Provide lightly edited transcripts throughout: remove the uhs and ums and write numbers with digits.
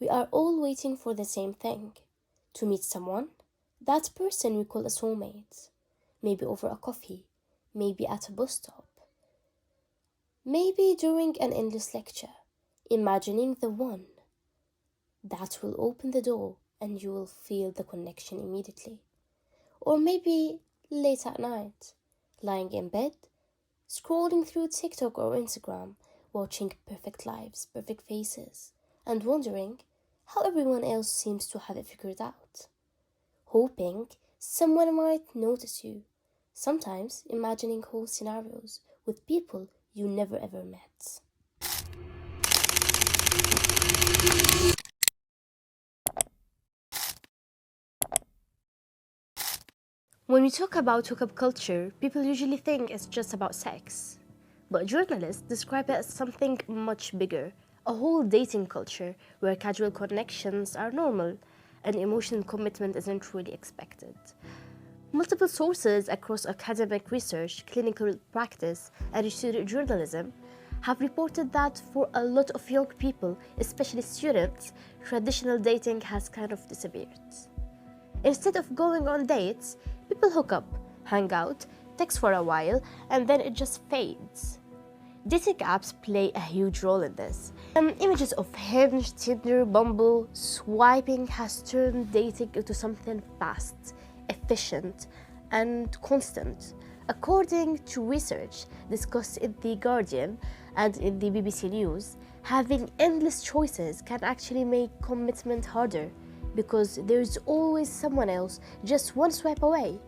We are all waiting for the same thing, to meet someone, that person we call a soulmate, maybe over a coffee, maybe at a bus stop, maybe during an endless lecture, imagining the one that will open the door and you will feel the connection immediately. Or maybe late at night, lying in bed, scrolling through TikTok or Instagram, watching perfect lives, perfect faces, and wondering how everyone else seems to have it figured out. Hoping someone might notice you, sometimes imagining whole scenarios with people you never ever met. When we talk about hookup culture, people usually think it's just about sex. But journalists describe it as something much bigger, a whole dating culture where casual connections are normal and emotional commitment isn't really expected. Multiple sources across academic research, clinical practice, and research journalism have reported that for a lot of young people, especially students, traditional dating has kind of disappeared. Instead of going on dates, people hook up, hang out, text for a while, and then it just fades. Dating apps play a huge role in this. Images of Hinge, Tinder, Bumble, swiping has turned dating into something fast, efficient, and constant. According to research discussed in The Guardian and in the BBC News, having endless choices can actually make commitment harder because there's always someone else just one swipe away.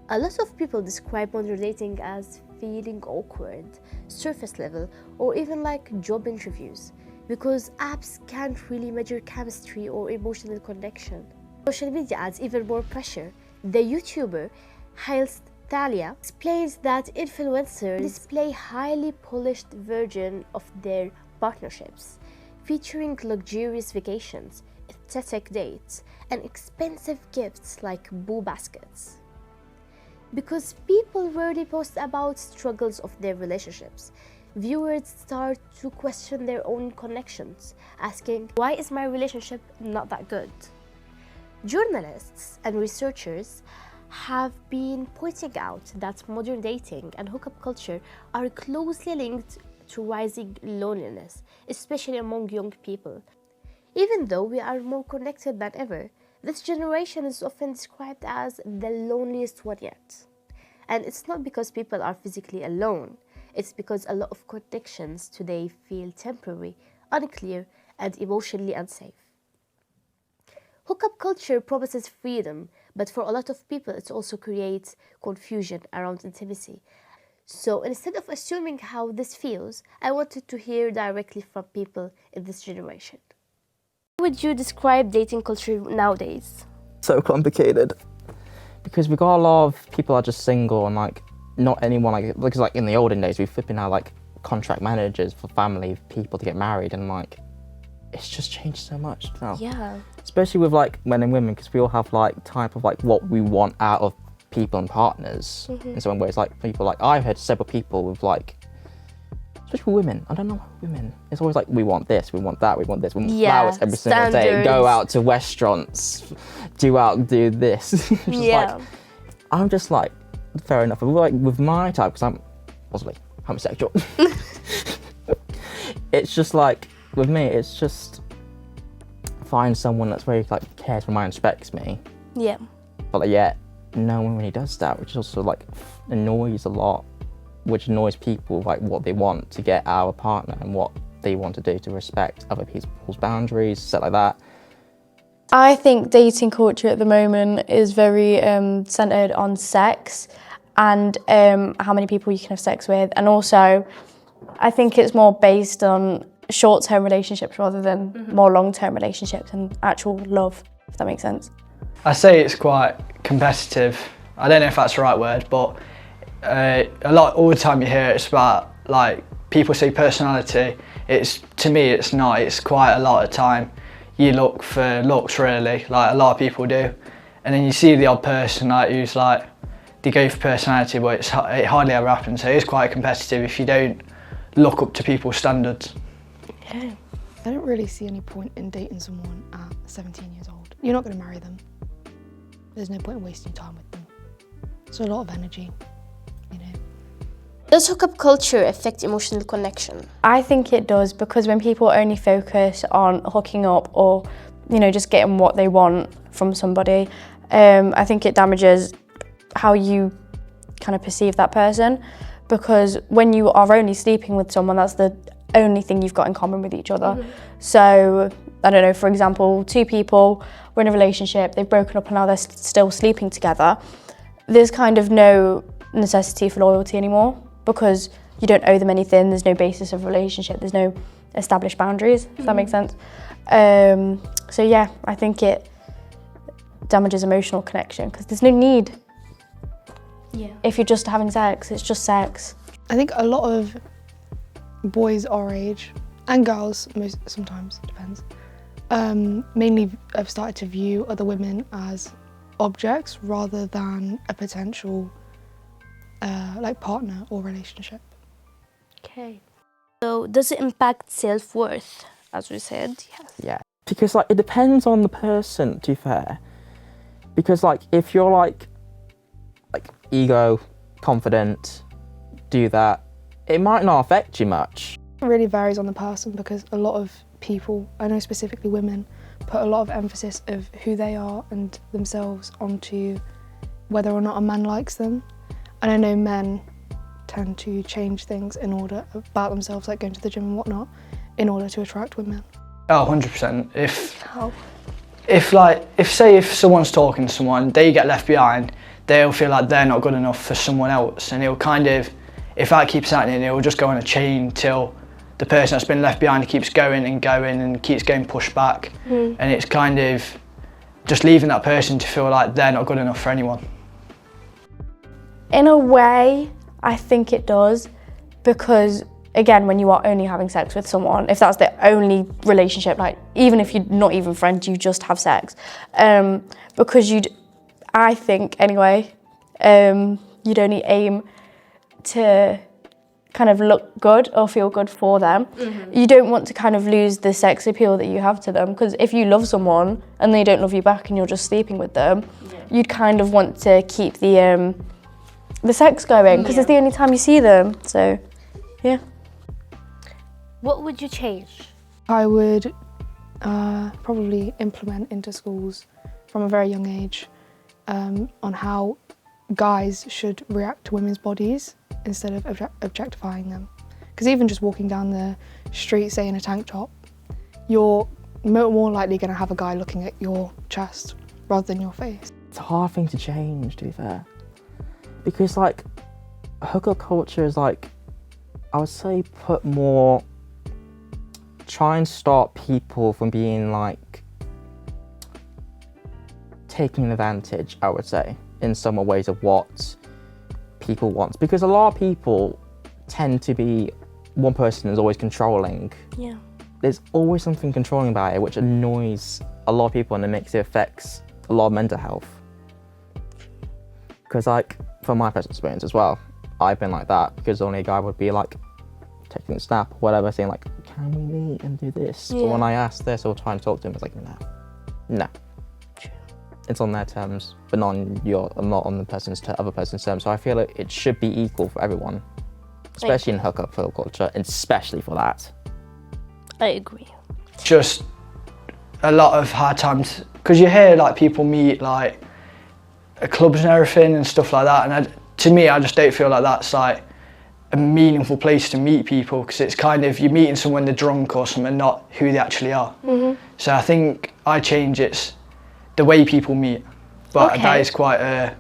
A lot of people describe modern dating as feeling awkward, surface level, or even like job interviews because apps can't really measure chemistry or emotional connection. Social media adds even more pressure. The YouTuber Hils Thalia explains that influencers display highly polished version of their partnerships, featuring luxurious vacations, aesthetic dates, and expensive gifts like boo baskets. Because people rarely post about struggles of their relationships, viewers start to question their own connections, asking, why is my relationship not that good? Journalists and researchers have been pointing out that modern dating and hookup culture are closely linked to rising loneliness, especially among young people. Even though we are more connected than ever, this generation is often described as the loneliest one yet. And it's not because people are physically alone, it's because a lot of connections today feel temporary, unclear, and emotionally unsafe. Hookup culture promises freedom, but for a lot of people it also creates confusion around intimacy. So instead of assuming how this feels, I wanted to hear directly from people in this generation. How would you describe dating culture nowadays? So complicated because we got a lot of people are just single and like not anyone like because like in the olden days we flipping out like contract managers for family people to get married and like it's just changed so much now. Yeah. Especially with like men and women because we all have like type of like what we want out of people and partners in some ways. Like people like I've heard several people with like especially women. I don't know women. It's always like we want this, we want that, we want this. We want flowers every single day. Go out to restaurants, do this. Just like, I'm just like fair enough. Like with my type, because I'm possibly homosexual. It's just like with me, it's just find someone that's very like cares for me and respects me. Yeah. But like, yet no one really does that, which also like annoys a lot. Which annoys people like what they want to get out of a partner and what they want to do to respect other people's boundaries, stuff like that. I think dating culture at the moment is very centred on sex and how many people you can have sex with, and also I think it's more based on short-term relationships rather than more long-term relationships and actual love, if that makes sense. I say it's quite competitive. I don't know if that's the right word, but all the time you hear it's about like people say personality. To me it's not. It's quite a lot of time you look for looks really, like a lot of people do, and then you see the odd person like who's like they go for personality, but it hardly ever happens. So it is quite competitive if you don't look up to people's standards. Yeah. I don't really see any point in dating someone at 17 years old. You're not going to marry them. There's no point in wasting time with them. It's a lot of energy, you know. Does hookup culture affect emotional connection? I think it does, because when people only focus on hooking up or, you know, just getting what they want from somebody, I think it damages how you kind of perceive that person, because when you are only sleeping with someone, that's the only thing you've got in common with each other. So, I don't know, for example, two people were in a relationship, they've broken up and now they're still sleeping together. There's kind of no necessity for loyalty anymore, because you don't owe them anything, there's no basis of relationship, there's no established boundaries, if that makes sense. So yeah, I think it damages emotional connection, because there's no need. Yeah. If you're just having sex, it's just sex. I think a lot of boys our age, and girls sometimes, depends, mainly have started to view other women as objects rather than a potential like partner or relationship. Okay. So does it impact self-worth, as we said? Yes. Yeah, because like it depends on the person, to be fair. Because like if you're like ego, confident, do that, it might not affect you much. It really varies on the person, because a lot of people, I know specifically women, put a lot of emphasis of who they are and themselves onto whether or not a man likes them. And I know men tend to change things in order about themselves, like going to the gym and whatnot, in order to attract women. Oh, 100%. If someone's talking to someone, they get left behind, they'll feel like they're not good enough for someone else, and it'll kind of, if that keeps happening, it will just go on a chain till the person that's been left behind keeps going and keeps getting pushed back, and it's kind of just leaving that person to feel like they're not good enough for anyone. In a way, I think it does, because again, when you are only having sex with someone, if that's the only relationship, like even if you're not even friends, you just have sex, because I think anyway, you'd only aim to kind of look good or feel good for them. You don't want to kind of lose the sex appeal that you have to them, because if you love someone and they don't love you back and you're just sleeping with them, you'd kind of want to keep the sex going, because it's the only time you see them. So yeah. What would you change? I would probably implement into schools from a very young age on how guys should react to women's bodies instead of objectifying them. Because even just walking down the street, say in a tank top, you're more likely going to have a guy looking at your chest rather than your face. It's a hard thing to change, to be fair. Because like, hookup culture is like, I would say try and stop people from being like, taking advantage, I would say, in some ways of what people want. Because a lot of people tend to be, one person is always controlling. Yeah. There's always something controlling about it, which annoys a lot of people, and it makes it affects a lot of mental health. Because like, from my personal experience as well, I've been like that, because only a guy would be like, taking a snap or whatever, saying like, can we meet and do this? Yeah. But when I ask this or try and talk to him, it's like, no. It's on their terms, but not on the other person's terms. So I feel like it should be equal for everyone, especially in hookup culture, and especially for that. I agree. Just a lot of hard times, because you hear like people meet like at clubs and everything and stuff like that, and to me, I just don't feel like that's like a meaningful place to meet people, because it's kind of, you're meeting someone they're drunk or something, not who they actually are. So I think it's the way people meet, but that is quite a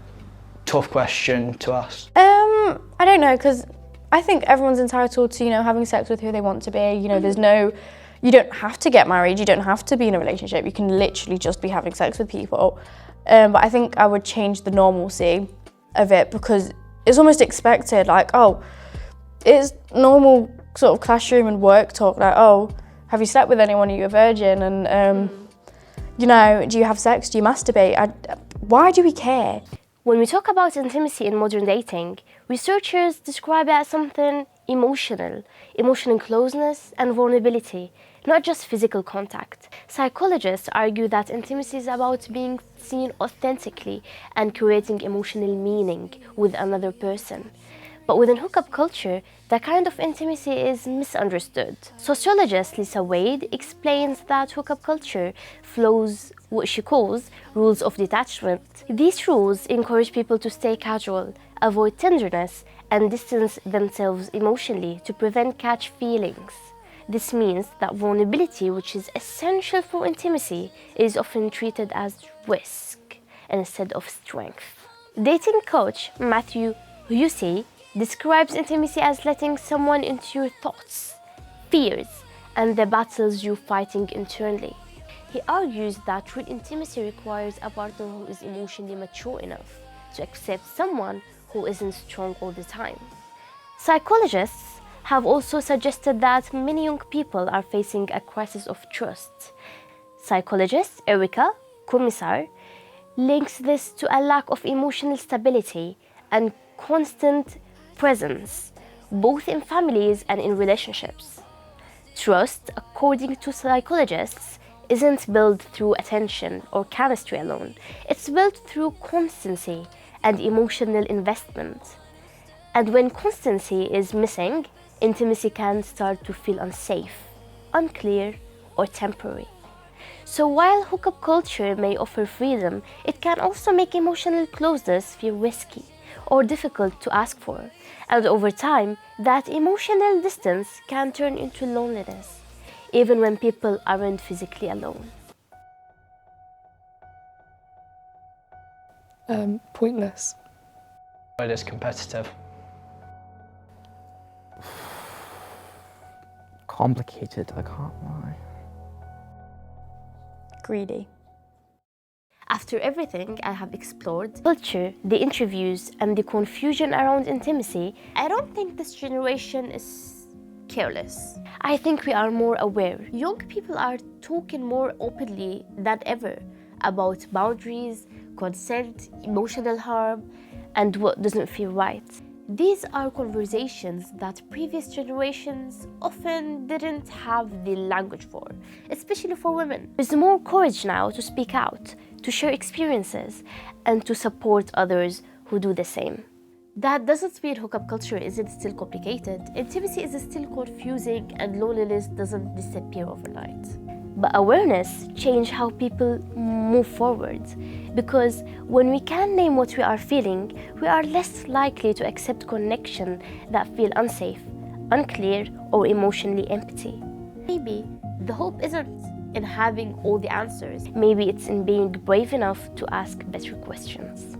tough question to ask. I don't know, because I think everyone's entitled to, having sex with who they want to be. You don't have to get married, you don't have to be in a relationship, you can literally just be having sex with people. But I think I would change the normalcy of it, because it's almost expected, like, oh, it's normal sort of classroom and work talk, like, oh, have you slept with anyone, are you a virgin, and do you have sex, do you masturbate? Why do we care? When we talk about intimacy in modern dating, researchers describe it as something emotional closeness and vulnerability. not just physical contact. Psychologists argue that intimacy is about being seen authentically and creating emotional meaning with another person. But within hookup culture, that kind of intimacy is misunderstood. Sociologist Lisa Wade explains that hookup culture follows what she calls rules of detachment. These rules encourage people to stay casual, avoid tenderness, and distance themselves emotionally to prevent catch feelings. This means that vulnerability, which is essential for intimacy, is often treated as risk instead of strength. Dating coach Matthew Hussey describes intimacy as letting someone into your thoughts, fears, and the battles you're fighting internally. He argues that real intimacy requires a partner who is emotionally mature enough to accept someone who isn't strong all the time. Psychologists have also suggested that many young people are facing a crisis of trust. Psychologist Erica Komisar links this to a lack of emotional stability and constant presence, both in families and in relationships. Trust, according to psychologists, isn't built through attention or chemistry alone. It's built through constancy and emotional investment. And when constancy is missing, intimacy can start to feel unsafe, unclear, or temporary. So while hookup culture may offer freedom, it can also make emotional closeness feel risky or difficult to ask for. And over time, that emotional distance can turn into loneliness, even when people aren't physically alone. Pointless. It is competitive. Complicated, I can't lie. Greedy. After everything I have explored, culture, the interviews, and the confusion around intimacy, I don't think this generation is careless. I think we are more aware. Young people are talking more openly than ever about boundaries, consent, emotional harm, and what doesn't feel right. These are conversations that previous generations often didn't have the language for, especially for women. There's more courage now to speak out, to share experiences, and to support others who do the same. That doesn't mean hookup culture isn't still complicated. Intimacy is still confusing, and loneliness doesn't disappear overnight. But awareness changes how people move forward, because when we can name what we are feeling, we are less likely to accept connection that feel unsafe, unclear, or emotionally empty. Maybe the hope isn't in having all the answers. Maybe it's in being brave enough to ask better questions.